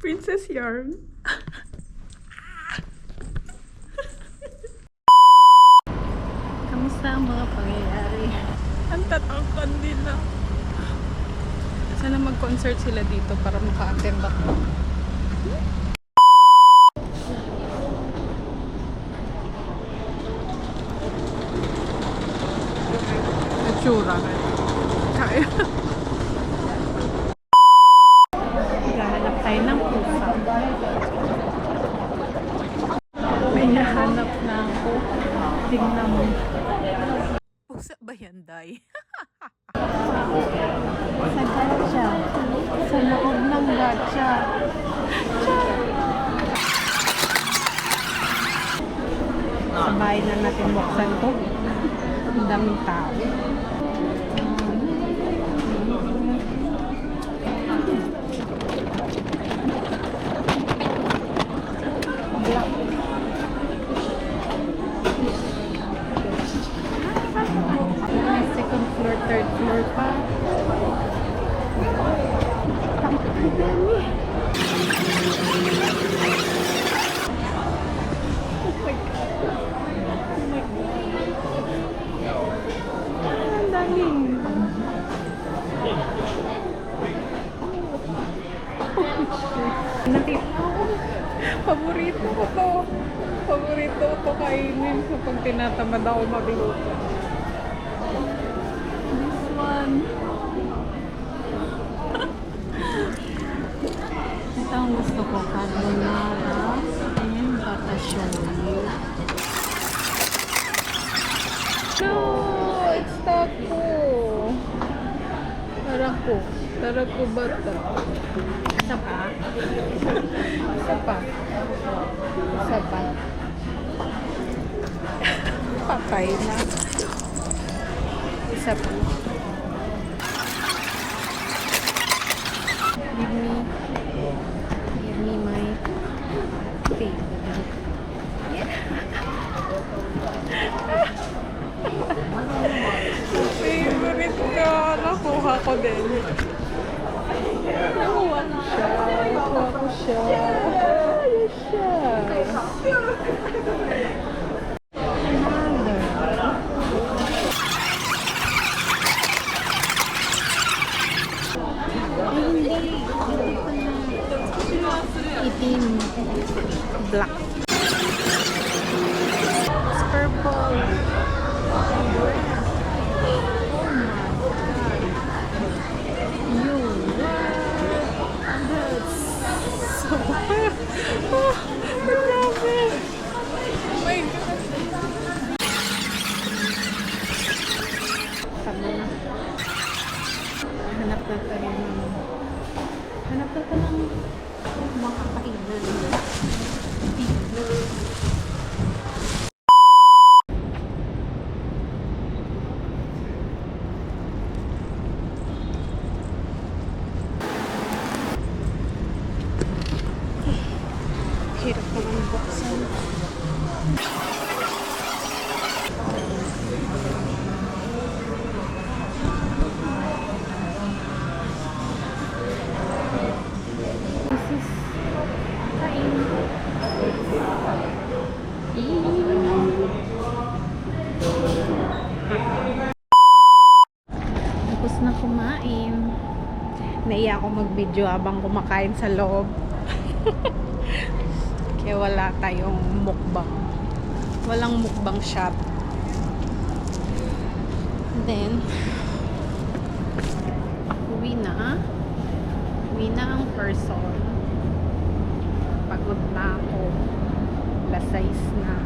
Princess Yarn. Kamusta ang mga pangyayari? Ang tatangkan nila. Sana mag-concert sila dito para maka-attend ako. Natsura. Kaya. Gahanap tayo ng pusa. May nahanap na ako. Tingnan mo. Pusa ba yan, Day? Sa gacha. Sa loob ng gacha. Sa bahay na natin buksan to. Ang daming tao. May second floor, third floor pa. Ang daming. Paborito ko to. Paborito ko to kainin kapag tinatamad ako magluto. This one. Ito ang gusto ko. Carbonara and patashoyu. No! It's taco! Tarako. Tarako bata. Isa pa? Isa pa? Isa pa? Patay na. Isa pa. Give me my favorite. Yeah. Favorite ko. Nakuha ko din. Nakuha ko siya. Nakuha ko siya. Ayos siya. Itim. Black. It's purple. Hanap na tayo ng makakainan. Hirap naman buksan. Tapos na kumain. Naiya ako mag-video habang kumakain sa loob. Kaya wala tayong mukbang. Walang mukbang shot. Then, uwi na. Uwi na ang person. Pagod na ako. Alas 6 na.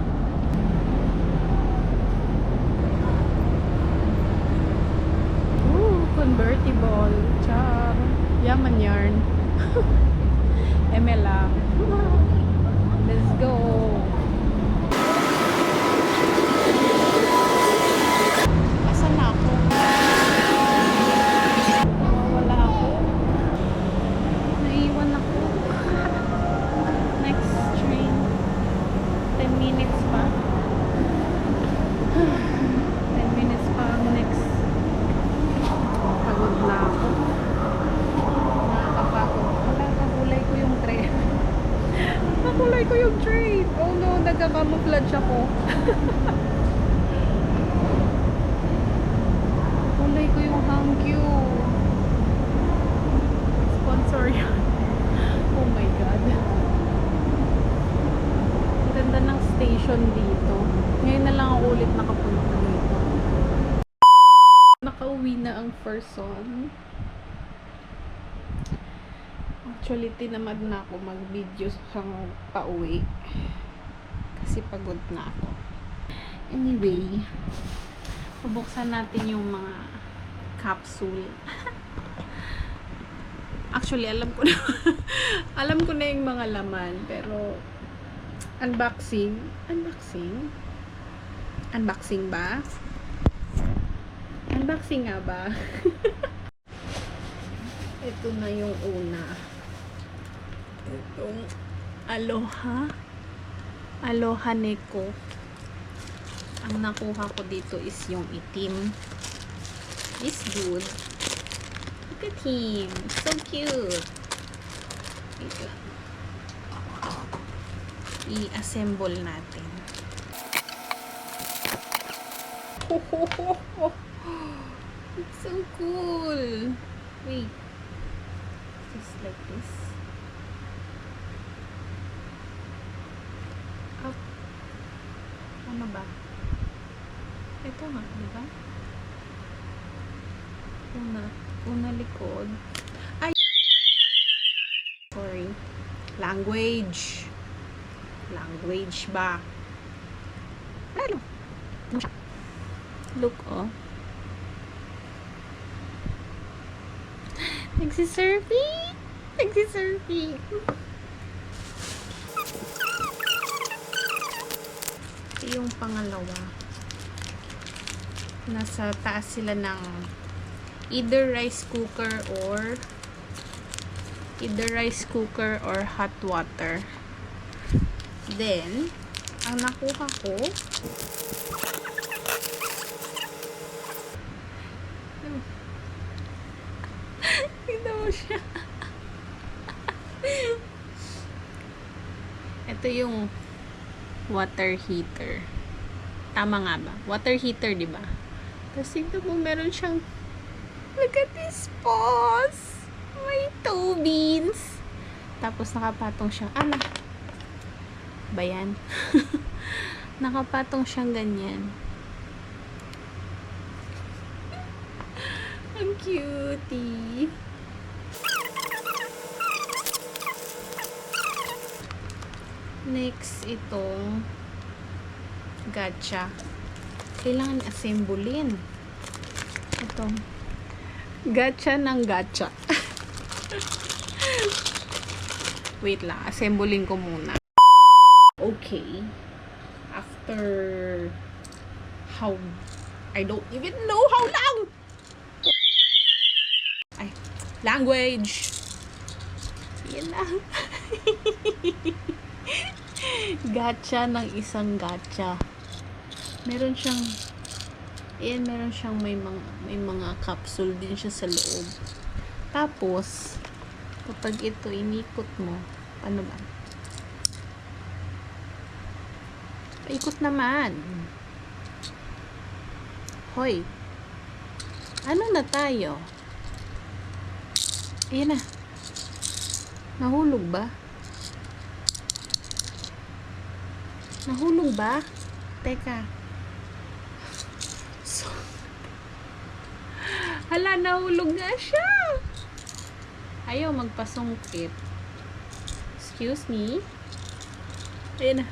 Convertible. Char. Yaman yarn. ML. Let's go. Asan na ako? Wala ako. Naiwan ako. Next train. 10 minutes pa. 10 minutes pa ang next. Pagod na ako. Nakakapagod. Wala, kabulay ko yung tren. Nagka-camouflage ako. Kulay ko yung Hangyu. Sponsor yan. Oh my God. Ganda ng station dito. Ngayon na lang ako ulit nakapunta dito. Nakauwi na ang person. Actually, tinamad na ako mag-video hang pauwi. Kasi pagod na ako. Anyway, pabuksan natin yung mga capsule. Actually, alam ko na. Alam ko na yung mga laman. Pero, unboxing. Unboxing? Unboxing ba? Unboxing nga ba? Ito na yung una. Itong Aloha Neko. Ang nakuha ko dito is yung itim. Is good. Look at him. So cute. Wait lang. I-assemble natin. It's so cool. Wait. Just like this. Up. Ano ba? Ito nga, di ba? Una likod. Ay! Sorry. Language. Language ba? Ano? Look, oh. Nagsisurfing! Nagsisurfing! Ito yung pangalawa. Nasa taas sila ng either rice cooker or hot water. Then, ang nakuha ko tignan mo siya. Ito yung water heater. Tama nga ba? Water heater, di ba? Tapos tignan mo, meron siyang look at this paws! May toe beans. Tapos nakapatong siyang ba yan? Nakapatong siyang ganyan. Ang cutie. Next, itong gacha. Kailangan assemblein. Itong gacha ng gacha. Wait lang, assemblein ko muna. Okay. After how I don't even know how long. Language. Yan lang. Gacha ng isang gacha. Meron siyang may mga capsule din siya sa loob. Tapos kapag ito inikot mo, ano ba? Paikot naman. Hoy. Ano na tayo? Ayan na. Nahulog ba? Nahulog ba? Teka. So, hala, nahulog nga siya. Ayaw magpasungkit. Excuse me. Ayan na.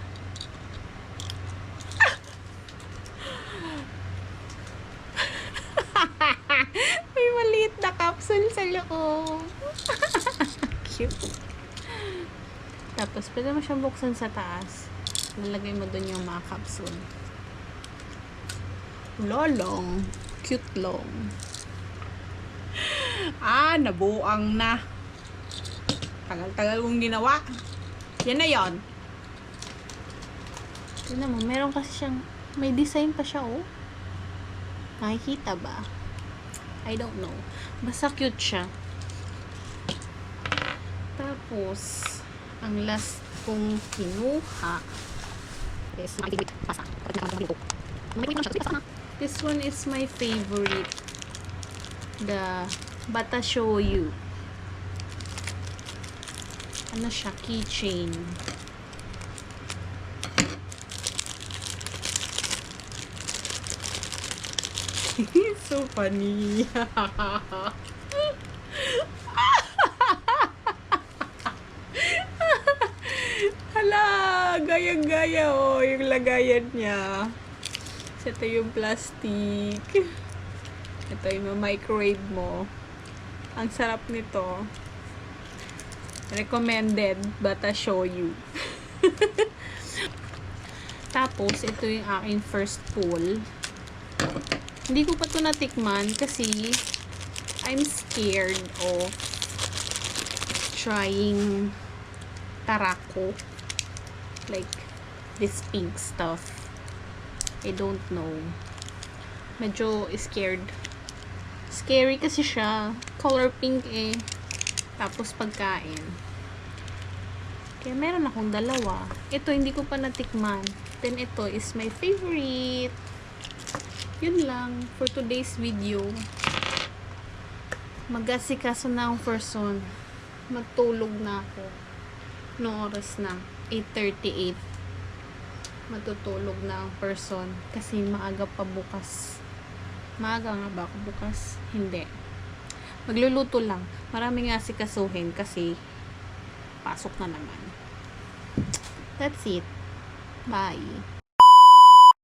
May maliit na capsule sa loob. Cute. Tapos, pwede mo siyang buksan sa taas. Nalagay mo dun yung mga capsule. Lolong. Cute long. Nabuang na. Tagal-tagal kong ginawa. Yan na yon. Tignan mo, meron kasi siyang, may design pa siya, oh. Nakikita ba? I don't know. Basta cute siya. Tapos, ang last kong kinuha This one is my favorite. The Bata Shoyu. Ano siya? Keychain. So funny. Hala, gayang-gaya oh, yung lagayan niya. Ito yung plastic. Ito yung microwave mo. Ang sarap nito. Recommended, Bata Shoyu. Tapos, ito yung aking first pull. Hindi ko pa ito natikman kasi I'm scared of trying tarako. Like, this pink stuff. I don't know. Medyo scared. Scary kasi siya. Color pink eh. Tapos pagkain. Kaya meron akong dalawa. Ito hindi ko pa natikman. Then ito is my favorite. Yun lang for today's video. Mag-asikaso na akong person. Magtulog na ako. Noong oras na 8:38. Matutulog na ang person kasi maaga pa bukas. Maaga nga ba ako bukas? Hindi. Magluluto lang. Maraming nga asikasuhin kasi pasok na naman. That's it. Bye.